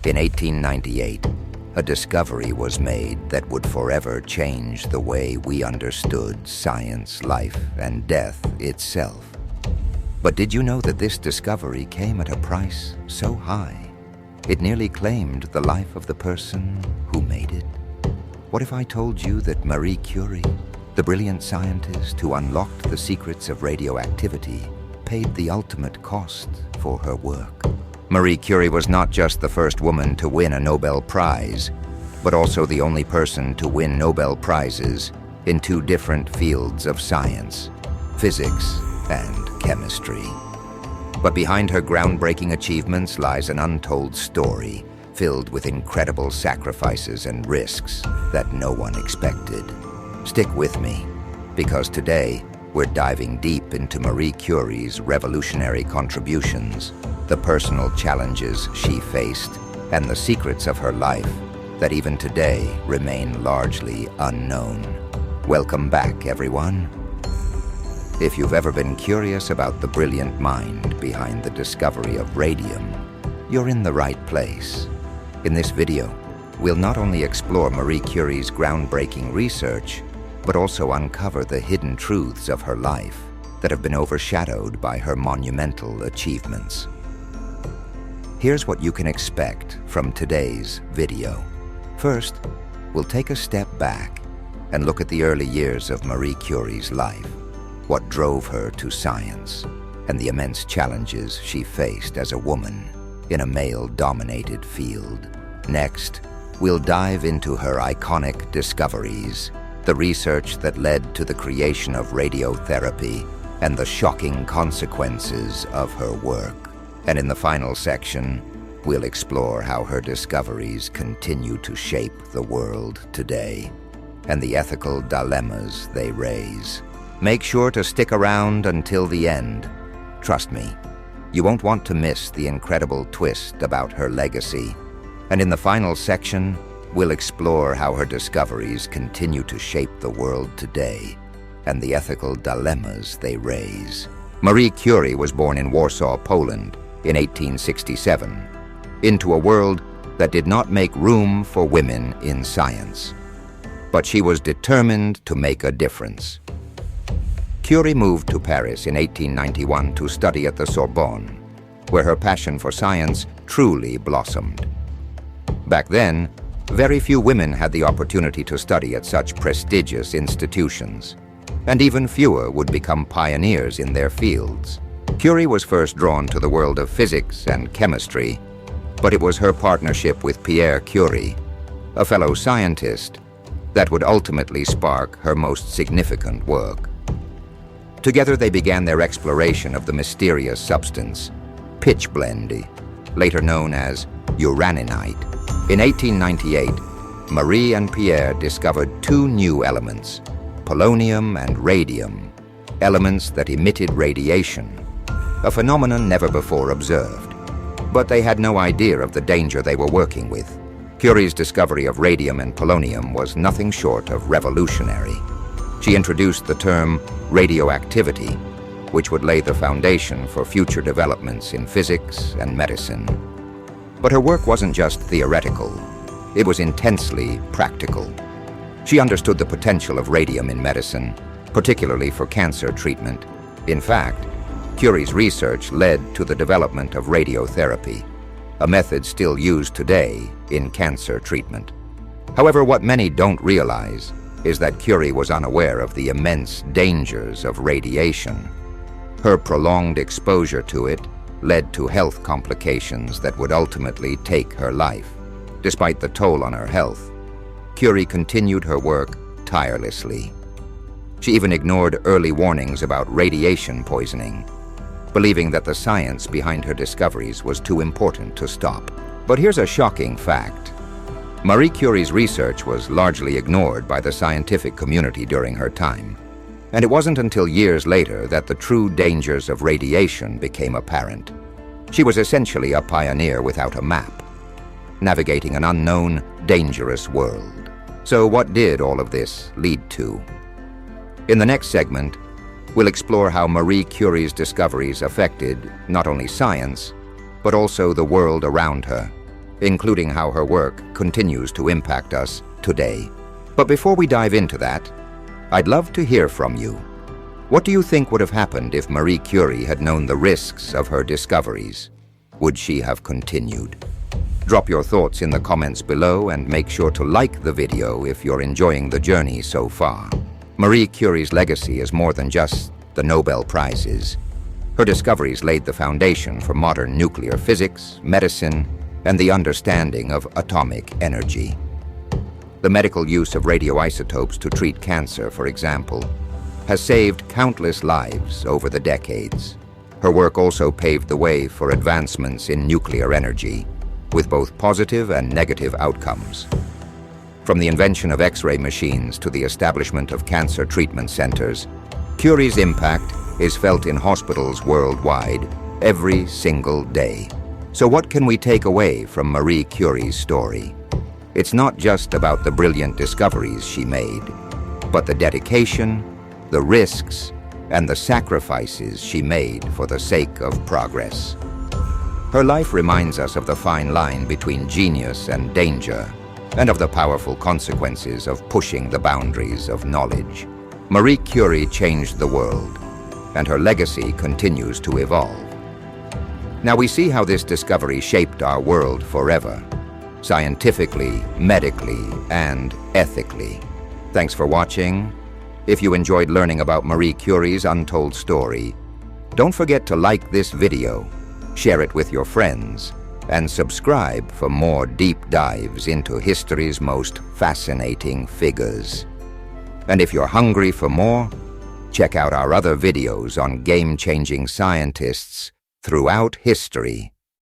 In 1898, a discovery was made that would forever change the way we understood science, life, and death itself. But did you know that this discovery came at a price so high? It nearly claimed the life of the person who made it. What if I told you that Marie Curie, the brilliant scientist who unlocked the secrets of radioactivity, paid the ultimate cost for her work? Marie Curie was not just the first woman to win a Nobel Prize, but also the only person to win Nobel Prizes in two different fields of science, physics and chemistry. But behind her groundbreaking achievements lies an untold story filled with incredible sacrifices and risks that no one expected. Stick with me, because today we're diving deep into Marie Curie's revolutionary contributions, the personal challenges she faced, and the secrets of her life that even today remain largely unknown. Welcome back, everyone. If you've ever been curious about the brilliant mind behind the discovery of radium, you're in the right place. In this video, we'll not only explore Marie Curie's groundbreaking research, but also uncover the hidden truths of her life that have been overshadowed by her monumental achievements. Here's what you can expect from today's video. First, we'll take a step back and look at the early years of Marie Curie's life, what drove her to science, and the immense challenges she faced as a woman in a male-dominated field. Next, we'll dive into her iconic discoveries, the research that led to the creation of radiotherapy, and the shocking consequences of her work. And in the final section, we'll explore how her discoveries continue to shape the world today, and the ethical dilemmas they raise. Make sure to stick around until the end. Trust me, you won't want to miss the incredible twist about her legacy. And in the final section, we'll explore how her discoveries continue to shape the world today, and the ethical dilemmas they raise. Marie Curie was born in Warsaw, Poland, in 1867, into a world that did not make room for women in science. But she was determined to make a difference. Curie moved to Paris in 1891 to study at the Sorbonne, where her passion for science truly blossomed. Back then, very few women had the opportunity to study at such prestigious institutions, and even fewer would become pioneers in their fields. Curie was first drawn to the world of physics and chemistry, but it was her partnership with Pierre Curie, a fellow scientist, that would ultimately spark her most significant work. Together they began their exploration of the mysterious substance, pitchblende, later known as uraninite. In 1898, Marie and Pierre discovered two new elements, polonium and radium, elements that emitted radiation, a phenomenon never before observed. But they had no idea of the danger they were working with. Curie's discovery of radium and polonium was nothing short of revolutionary. She introduced the term radioactivity, which would lay the foundation for future developments in physics and medicine. But her work wasn't just theoretical, it was intensely practical. She understood the potential of radium in medicine, particularly for cancer treatment. In fact, Curie's research led to the development of radiotherapy, a method still used today in cancer treatment. However, what many don't realize is that Curie was unaware of the immense dangers of radiation. Her prolonged exposure to it led to health complications that would ultimately take her life. Despite the toll on her health, Curie continued her work tirelessly. She even ignored early warnings about radiation poisoning, believing that the science behind her discoveries was too important to stop. But here's a shocking fact. Marie Curie's research was largely ignored by the scientific community during her time, and it wasn't until years later that the true dangers of radiation became apparent. She was essentially a pioneer without a map, navigating an unknown, dangerous world. So what did all of this lead to? In the next segment, we'll explore how Marie Curie's discoveries affected not only science, but also the world around her, including how her work continues to impact us today. But before we dive into that, I'd love to hear from you. What do you think would have happened if Marie Curie had known the risks of her discoveries? Would she have continued? Drop your thoughts in the comments below and make sure to like the video if you're enjoying the journey so far. Marie Curie's legacy is more than just the Nobel Prizes. Her discoveries laid the foundation for modern nuclear physics, medicine, and the understanding of atomic energy. The medical use of radioisotopes to treat cancer, for example, has saved countless lives over the decades. Her work also paved the way for advancements in nuclear energy, with both positive and negative outcomes. From the invention of X-ray machines to the establishment of cancer treatment centers, Curie's impact is felt in hospitals worldwide every single day. So what can we take away from Marie Curie's story? It's not just about the brilliant discoveries she made, but the dedication, the risks, and the sacrifices she made for the sake of progress. Her life reminds us of the fine line between genius and danger, and of the powerful consequences of pushing the boundaries of knowledge. Marie Curie changed the world, and her legacy continues to evolve. Now we see how this discovery shaped our world forever, scientifically, medically, and ethically. Thanks for watching. If you enjoyed learning about Marie Curie's untold story, don't forget to like this video, share it with your friends, and subscribe for more deep dives into history's most fascinating figures. And if you're hungry for more, check out our other videos on game-changing scientists throughout history.